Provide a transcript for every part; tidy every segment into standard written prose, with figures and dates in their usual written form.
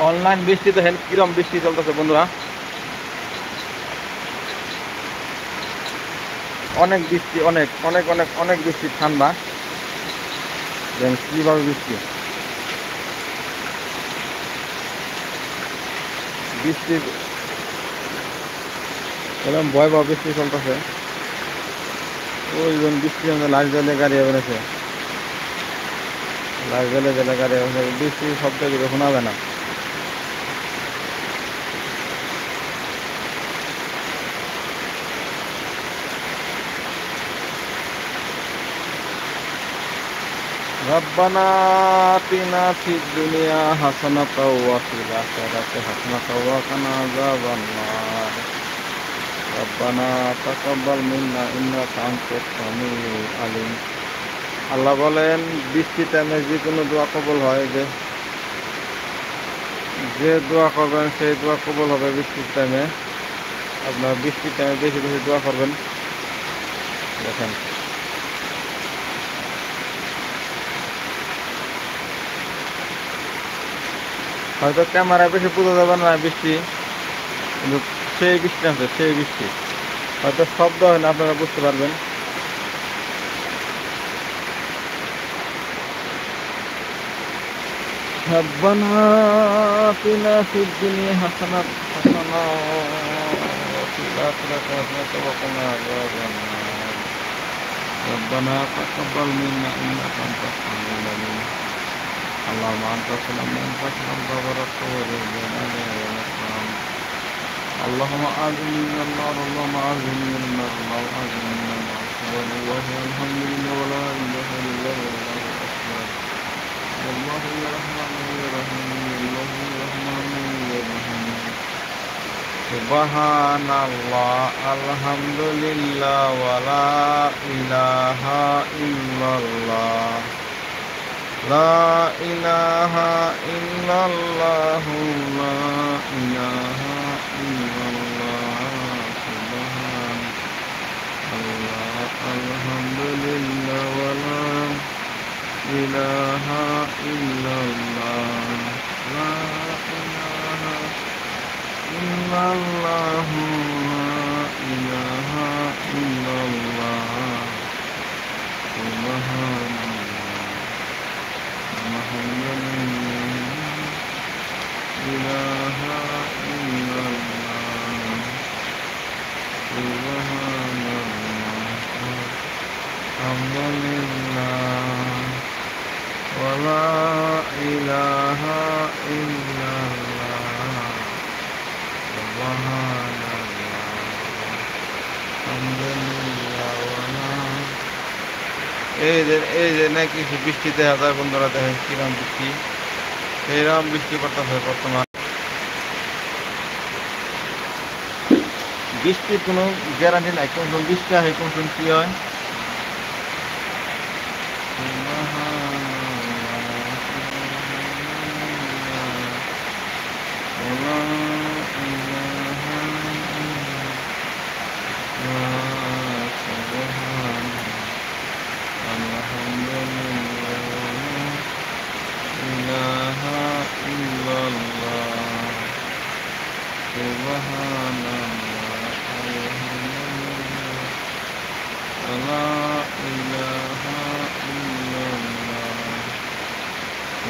Online বৃষ্টি দেখেন কিরম বৃষ্টি চলতেছে বন্ধুরা, অনেক বৃষ্টি, অনেক অনেক অনেক অনেক বৃষ্টি, ঠান্ডা দেখেন কিভাবে বৃষ্টি, বৃষ্টি এরকম ভয়াবহ বৃষ্টি চলতেছে। ওই বৃষ্টি লাইট জ্বালিয়ে গাড়ি বেড়েছে, লাইট জ্বালিয়ে জ্বালিয়ে গাড়ি বেড়েছে, বৃষ্টির শব্দ কিছু শোনা যাবে না। রব্বানা আতিনা ফিদ দুনিয়া হাসানাতাও ওয়া ফিল আখিরাতি হাসানাতাও ওয়া কিনা আযাবান নার। রব্বানা তাকাব্বাল মিন্না ইন্নাকা আনতাস সামিউল আলিম। আল্লাহ বলেন বৃষ্টির টাইমে যে কোনো দোয়া কবুল হয়, যে দোয়া করবেন সেই দোয়া কবুল হবে বৃষ্টির টাইমে। আপনার বৃষ্টির টাইমে বেশি বেশি দোয়া করবেন। দেখেন হয়তো ক্যামেরায় বেশি বোঝা যাবে না বৃষ্টি, কিন্তু সেই বৃষ্টি আছে, সেই বৃষ্টি হয়তো শব্দ হয় না, আপনারা বুঝতে পারবেন। ربنا آتنا في الدنيا حسنة وفي الآخرة حسنة وقنا عذاب النار. ربنا تقبل منا إنك أنت السميع العليم. اللهم أنت السلام وأنت السلام تبارك وتعالى والإكرام. اللهم أعذني من النار، اللهم أعذني من النار، اللهم أعذني من النار. سبحان الله والحمد لله ولا إله إلا الله الأكبر. والله الرحمن الرحيم، الله الرحمن الرحيم. سبحان الله الحمد لله ولا إله إلا الله، لا إله إلا الله، لا إله إلا الله. سبحان الله الحمد لله ولا إله إلا الله، لا إله إلا الله، لا إله إلا الله. سبحان الله الحمد لله، إله إلا الله. سبحان الله الحمد لله ولا إله إلا الله. سبحان الله الحمد لله ولا। এই যে নাকি বৃষ্টি দেখা যায় বন্ধুরা, দেখেন কিরম বৃষ্টি, এইরকম বৃষ্টি পড়তেছে বর্তমান। বৃষ্টির কোনো গ্যারান্টি নাই, কোন বৃষ্টি হয় কোন কি হয়।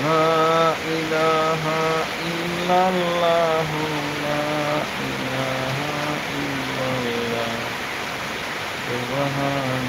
لا إله إلا الله، لا إله إلا الله. سبحان